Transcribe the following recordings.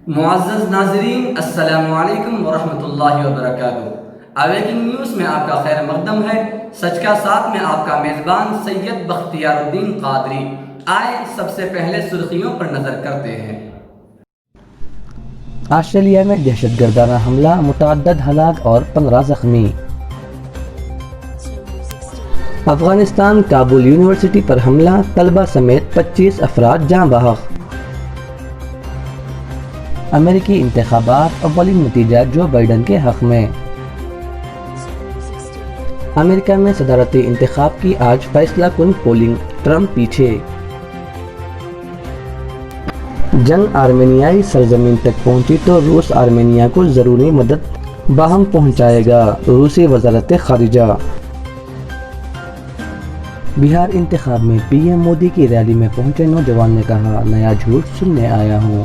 معزز ناظرین السلام علیکم ورحمۃ اللہ وبرکاتہ۔ اویکنگ نیوز میں آپ کا خیر مقدم ہے۔ سچ کا ساتھ میں آپ کا میزبان سید بختیار الدین قادری۔ آئے سب سے پہلے سرخیوں پر نظر کرتے ہیں۔ آسٹریلیا میں دہشت گردانہ حملہ، متعدد ہلاک اور 15 زخمی۔ افغانستان کابل یونیورسٹی پر حملہ، طلبہ سمیت 25 افراد جاں بحق۔ امریکی انتخابات، اولین نتیجہ جو بائیڈن کے حق میں۔ امریکہ میں صدارتی انتخاب کی آج فیصلہ کن پولنگ، ٹرمپ پیچھے۔ جنگ آرمینیائی سرزمین تک پہنچی تو روس آرمینیا کو ضروری مدد باہم پہنچائے گا، روسی وزارت خارجہ۔ بہار انتخاب میں پی ایم مودی کی ریلی میں پہنچے نوجوان نے کہا، نیا جھوٹ سننے آیا ہوں۔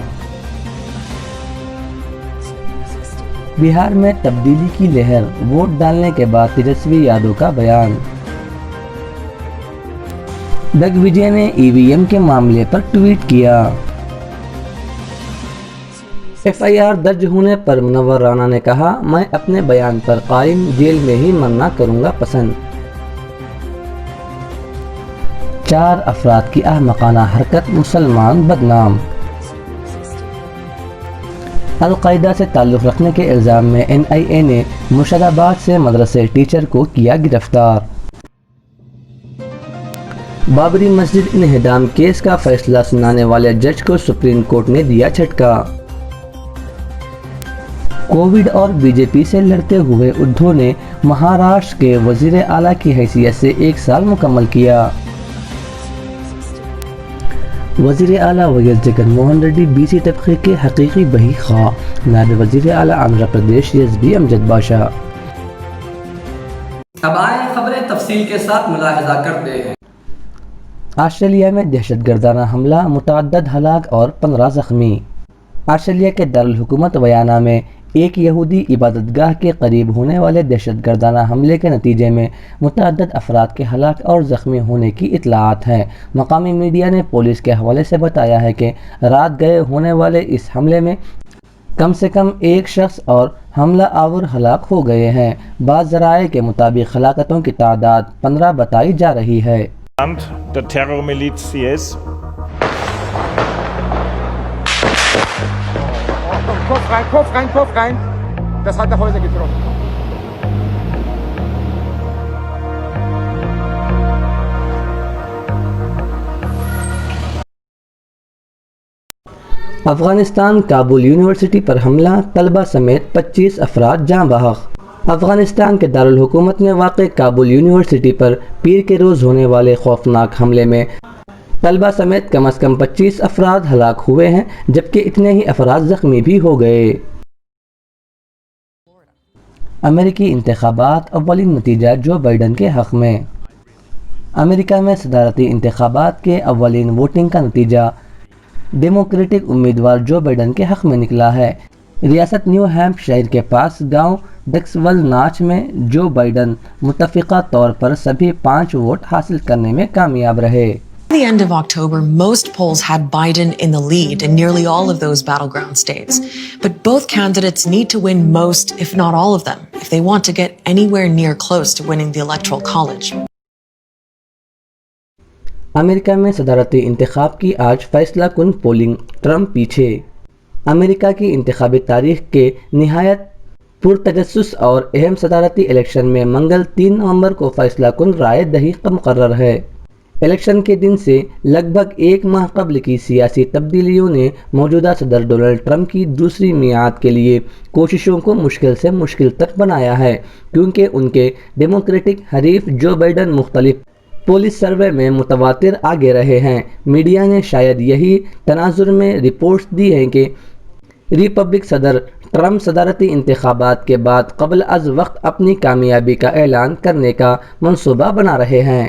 بہار میں تبدیلی کی لہر، ووٹ ڈالنے کے بعد تیجسوی یادو کا بیان۔ ڈگ وجے نے ای وی ایم کے معاملے پر ٹویٹ کیا۔ ایف آئی آر درج ہونے پر منور رانا نے کہا، میں اپنے بیان پر قائم، جیل میں ہی مرنا کروں گا پسند۔ 4 افراد کی احمقانہ حرکت، مسلمان بدنام۔ القاعدہ سے تعلق رکھنے کے الزام میں این آئی اے نے مرشد آباد سے مدرسے ٹیچر کو کیا گرفتار۔ بابری مسجد انہدام کیس کا فیصلہ سنانے والے جج کو سپریم کورٹ نے دیا جھٹکا۔ کووڈ اور بی جے پی سے لڑتے ہوئے ادھو نے مہاراشٹر کے وزیر اعلیٰ کی حیثیت سے 1 سال مکمل کیا۔ وزیر اعلیٰ V S Jagan Mohan Reddy B C طبقے کے حقیقی بہی خواہ، نائب وزیر اعلیٰ آندھرا پردیش ایس بی امجد باشا۔ اب آئیں خبریں تفصیل کے ساتھ ملاحظہ کرتے ہیں۔ آسٹریلیا میں دہشت گردانہ حملہ، متعدد ہلاک اور 15 زخمی۔ آسٹریلیا کے دارالحکومت ویانا میں ایک یہودی عبادت گاہ کے قریب ہونے والے دہشت گردانہ حملے کے نتیجے میں متعدد افراد کے ہلاک اور زخمی ہونے کی اطلاعات ہیں۔ مقامی میڈیا نے پولیس کے حوالے سے بتایا ہے کہ رات گئے ہونے والے اس حملے میں کم سے کم 1 شخص اور حملہ آور ہلاک ہو گئے ہیں۔ بعض ذرائع کے مطابق ہلاکتوں کی تعداد 15 بتائی جا رہی ہے۔ Der Terrormiliz IS. Kopf rein. Das hat der Häuser getroffen. Afghanistan Kabul university پر حملہ، طلبہ سمیت 25 افراد جاں بحق۔ افغانستان کے دارالحکومت میں واقع کابل یونیورسٹی پر پیر کے روز ہونے والے خوفناک حملے میں طلبہ سمیت کم از کم 25 افراد ہلاک ہوئے ہیں، جبکہ اتنے ہی افراد زخمی بھی ہو گئے۔ امریکی انتخابات، اولین نتیجہ جو بائیڈن کے حق میں۔ امریکہ میں صدارتی انتخابات کے اولین ووٹنگ کا نتیجہ ڈیموکریٹک امیدوار جو بائیڈن کے حق میں نکلا ہے۔ ریاست نیو ہیمپشائر کے پاس گاؤں ڈکسول ناچ میں جو بائیڈن متفقہ طور پر سبھی 5 ووٹ حاصل کرنے میں کامیاب رہے۔ At the end of October, most polls had Biden in the lead in nearly all of those battleground states. But both candidates need to win most, if not all of them, if they want to get anywhere near close to winning the Electoral College. امریکہ میں صدارتی انتخاب کی آج فیصلہ کن polling, Trump پیچھے۔ امریکہ کی انتخابی تاریخ کے نہایت پرتجسس اور اہم صدارتی الیکشن میں منگل 3 نومبر کو فیصلہ کن رائے دہی مقرر ہے۔ الیکشن کے دن سے لگ بھگ 1 ماہ قبل کی سیاسی تبدیلیوں نے موجودہ صدر ڈونلڈ ٹرمپ کی دوسری میعاد کے لیے کوششوں کو مشکل سے مشکل تر بنایا ہے، کیونکہ ان کے ڈیموکریٹک حریف جو بائیڈن مختلف پولیس سروے میں متواتر آگے رہے ہیں۔ میڈیا نے شاید یہی تناظر میں رپورٹس دی ہیں کہ ریپبلک صدر ٹرمپ صدارتی انتخابات کے بعد قبل از وقت اپنی کامیابی کا اعلان کرنے کا منصوبہ بنا رہے ہیں۔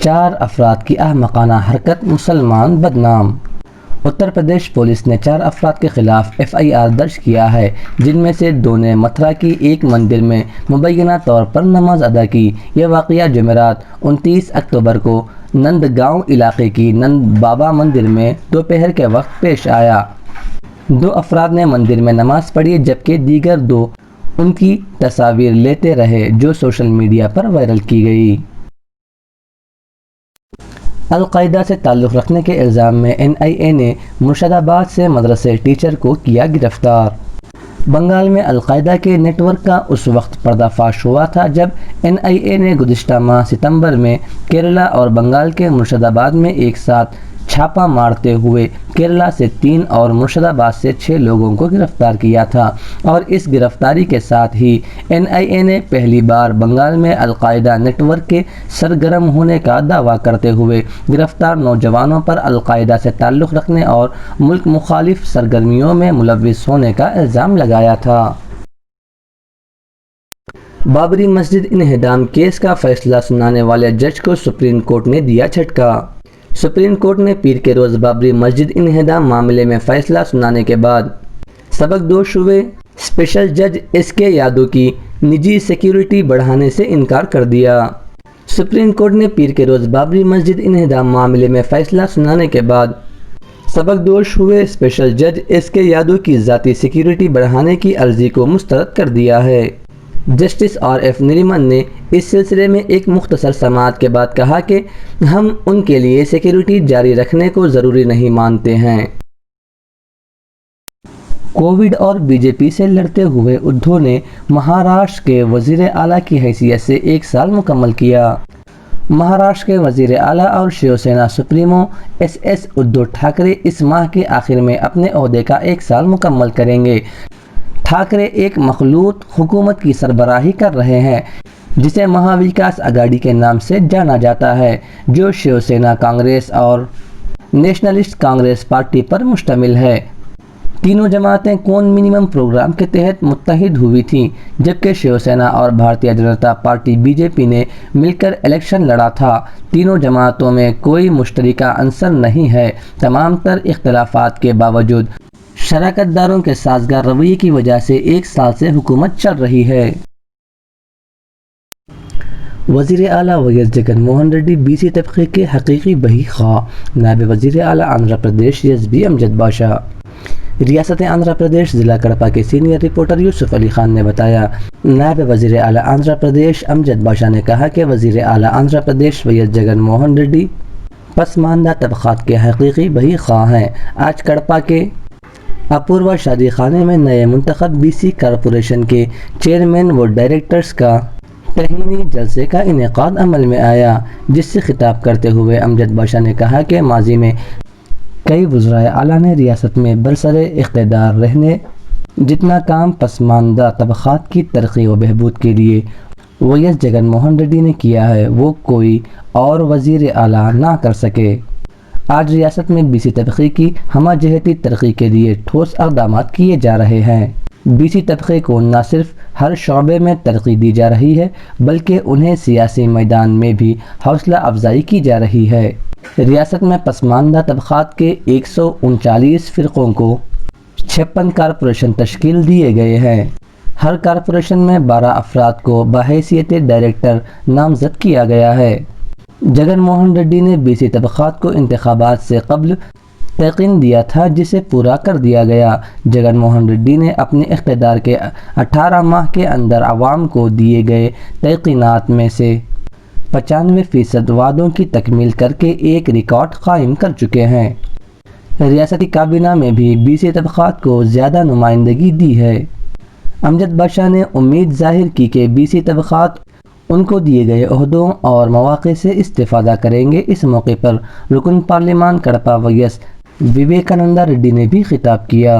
4 افراد کی احمقانہ حرکت، مسلمان بدنام۔ اتر پردیش پولیس نے 4 افراد کے خلاف FIR درج کیا ہے، جن میں سے 2 نے متھرا کی ایک مندر میں مبینہ طور پر نماز ادا کی۔ یہ واقعہ جمعرات 29 اکتوبر کو نندگاؤں علاقے کی نند بابا مندر میں دوپہر کے وقت پیش آیا۔ 2 افراد نے مندر میں نماز پڑھی، جبکہ دیگر 2 ان کی تصاویر لیتے رہے، جو سوشل میڈیا پر وائرل کی گئی۔ القاعدہ سے تعلق رکھنے کے الزام میں NIA نے مرشد آباد سے مدرسے ٹیچر کو کیا گرفتار۔ بنگال میں القاعدہ کے نیٹ ورک کا اس وقت پردہ فاش ہوا تھا جب NIA نے گزشتہ ماہ ستمبر میں کیرلا اور بنگال کے مرشد آباد میں ایک ساتھ چھاپہ مارتے ہوئے کیرلا سے 3 اور مرشد آباد سے 6 لوگوں کو گرفتار کیا تھا، اور اس گرفتاری کے ساتھ ہی NIA نے پہلی بار بنگال میں القاعدہ نیٹ ورک کے سرگرم ہونے کا دعویٰ کرتے ہوئے گرفتار نوجوانوں پر القاعدہ سے تعلق رکھنے اور ملک مخالف سرگرمیوں میں ملوث ہونے کا الزام لگایا تھا۔ بابری مسجد انہدام کیس کا فیصلہ سنانے والے جج کو سپریم کورٹ نے دیا جھٹکا۔ سپریم کورٹ نے پیر کے روز بابری مسجد انہدام معاملے میں فیصلہ سنانے کے بعد سبکدوش ہوئے اسپیشل جج SK یادو کی نجی سیکیورٹی بڑھانے سے انکار کر دیا۔ سپریم کورٹ نے پیر کے روز بابری مسجد انہدام معاملے میں فیصلہ سنانے کے بعد سبکدوش ہوئے اسپیشل جج SK یادو کی ذاتی سیکیورٹی بڑھانے کی عرضی کو مسترد کر دیا ہے۔ جسٹس RF نریمن نے اس سلسلے میں ایک مختصر سماعت کے بعد کہا کہ ہم ان کے لیے سیکیورٹی جاری رکھنے کو ضروری نہیں مانتے ہیں۔ کووڈ اور BJP سے لڑتے ہوئے ادھو نے مہاراشٹر کے وزیر اعلیٰ کی حیثیت سے 1 سال مکمل کیا۔ مہاراشٹر کے وزیر اعلیٰ اور شیو سینا سپریمو SS ادھو ٹھاکرے اس ماہ کے آخر میں اپنے عہدے کا 1 سال مکمل کریں گے۔ ٹھاکرے ایک مخلوط حکومت کی سربراہی کر رہے ہیں جسے مہا وکاس اگاڑی کے نام سے جانا جاتا ہے، جو شیو سینا کانگریس اور نیشنلسٹ کانگریس پارٹی پر مشتمل ہے۔ تینوں جماعتیں کون منیمم پروگرام کے تحت متحد ہوئی تھیں، جبکہ شیو سینا اور بھارتیہ جنتا پارٹی BJP نے مل کر الیکشن لڑا تھا۔ تینوں جماعتوں میں کوئی مشترکہ عنصر نہیں ہے۔ تمام تر اختلافات کے باوجود شراکت داروں کے سازگار رویے کی وجہ سے 1 سال سے حکومت چل رہی ہے۔ وزیر اعلیٰ ویس جگن موہن ریڈی BC طبقے کے حقیقی بہی خواہ۔ نائب وزیر اعلیٰ آندھرا پردیش SB امجد باشا۔ ریاست آندھرا پردیش ضلع کڑپا کے سینئر رپورٹر یوسف علی خان نے بتایا، نائب وزیر اعلیٰ آندھرا پردیش امجد باشا نے کہا کہ وزیر اعلیٰ آندھرا پردیش ویس جگن موہن ریڈی پسماندہ طبقات کے حقیقی بہی خواہ ہیں۔ آج کڑپا کے اپوروا شادی خانے میں نئے منتخب BC کارپوریشن کے چیئرمین و ڈائریکٹرز کا تہنیتی جلسے کا انعقاد عمل میں آیا، جس سے خطاب کرتے ہوئے امجد باشا نے کہا کہ ماضی میں کئی وزرائے اعلیٰ نے ریاست میں برسر اقتدار رہنے جتنا کام پسماندہ طبقات کی ترقی و بہبود کے لیے ویس جگن موہن ریڈی نے کیا ہے، وہ کوئی اور وزیر اعلیٰ نہ کر سکے۔ آج ریاست میں BC طبقے کی ہمہ جہتی ترقی کے لیے ٹھوس اقدامات کیے جا رہے ہیں۔ BC طبقے کو نہ صرف ہر شعبے میں ترقی دی جا رہی ہے، بلکہ انہیں سیاسی میدان میں بھی حوصلہ افزائی کی جا رہی ہے۔ ریاست میں پسماندہ طبقات کے 139 فرقوں کو 56 کارپوریشن تشکیل دیے گئے ہیں۔ ہر کارپوریشن میں 12 افراد کو بحیثیت ڈائریکٹر نامزد کیا گیا ہے۔ جگن موہن ریڈی نے BC طبقات کو انتخابات سے قبل تیقن دیا تھا، جسے پورا کر دیا گیا۔ جگن موہن ریڈی نے اپنے اقتدار کے 18 ماہ کے اندر عوام کو دیے گئے تیقینات میں سے 95% وعدوں کی تکمیل کر کے ایک ریکارڈ قائم کر چکے ہیں۔ ریاستی کابینہ میں بھی BC طبقات کو زیادہ نمائندگی دی ہے۔ امجد باشا نے امید ظاہر کی کہ BC طبقات ان کو دیے گئے عہدوں اور مواقع سے استفادہ کریں گے۔ اس موقع پر رکن پارلیمان کڑپا ویس وویکانندا ریڈی نے بھی خطاب کیا۔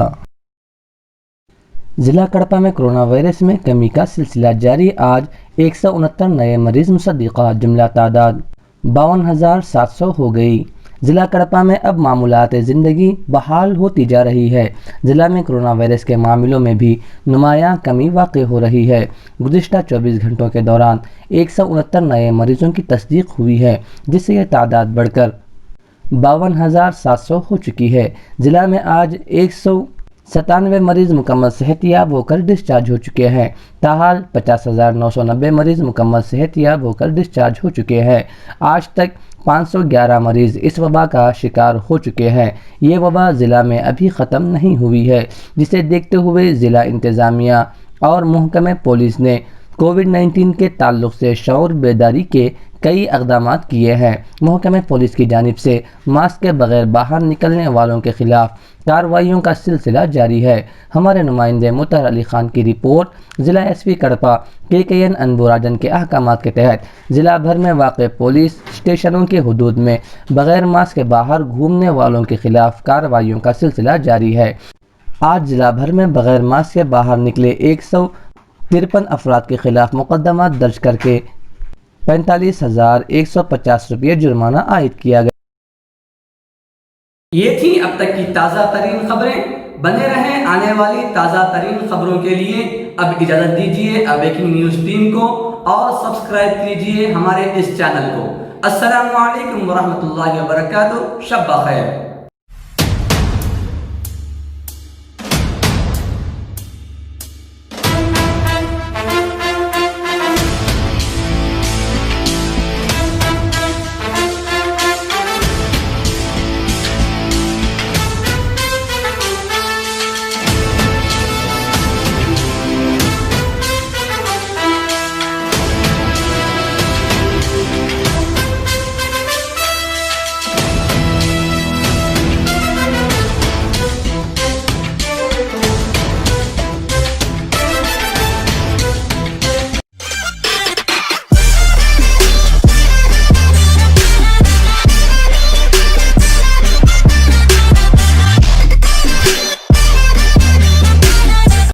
ضلع کڑپا میں کرونا وائرس میں کمی کا سلسلہ جاری۔ آج 169 نئے مریض مصدقہ، جملہ تعداد 52,700 ہو گئی۔ ضلع کڑپا میں اب معمولات زندگی بحال ہوتی جا رہی ہے۔ ضلع میں کرونا وائرس کے معاملوں میں بھی نمایاں کمی واقع ہو رہی ہے۔ گزشتہ 24 گھنٹوں کے دوران 169 نئے مریضوں کی تصدیق ہوئی ہے، جس سے یہ تعداد بڑھ کر 52,700 ہو چکی ہے۔ ضلع میں آج 197 مریض مکمل صحت یاب ہو کر ڈسچارج ہو چکے ہیں۔ تاحال 50,990 مریض مکمل صحت یاب ہو کر ڈسچارج ہو چکے ہیں۔ آج تک 511 مریض اس وبا کا شکار ہو چکے ہیں۔ یہ وبا ضلع میں ابھی ختم نہیں ہوئی ہے، جسے دیکھتے ہوئے ضلع انتظامیہ اور محکمہ پولیس نے کووڈ-19 کے تعلق سے شعور بیداری کے کئی اقدامات کیے ہیں۔ محکمہ پولیس کی جانب سے ماسک کے بغیر باہر نکلنے والوں کے خلاف کارروائیوں کا سلسلہ جاری ہے۔ ہمارے نمائندے مطہر علی خان کی رپورٹ۔ ضلع ایس پی کڑپا KKN انبو راجن کے احکامات کے تحت ضلع بھر میں واقع پولیس اسٹیشنوں کے حدود میں بغیر ماسک کے باہر گھومنے والوں کے خلاف کارروائیوں کا سلسلہ جاری ہے۔ آج ضلع بھر میں بغیر ماسک کے باہر نکلے 153 افراد کے خلاف مقدمات درج کر کے 45,150 روپے جرمانہ عائد کیا گیا۔ یہ تھی اب تک کی تازہ ترین خبریں۔ بنے رہیں آنے والی تازہ ترین خبروں کے لیے۔ اب اجازت دیجیے اویکنگ نیوز ٹیم کو اور سبسکرائب کیجیے ہمارے اس چینل کو۔ السلام علیکم ورحمۃ اللہ وبرکاتہ۔ شب بخیر۔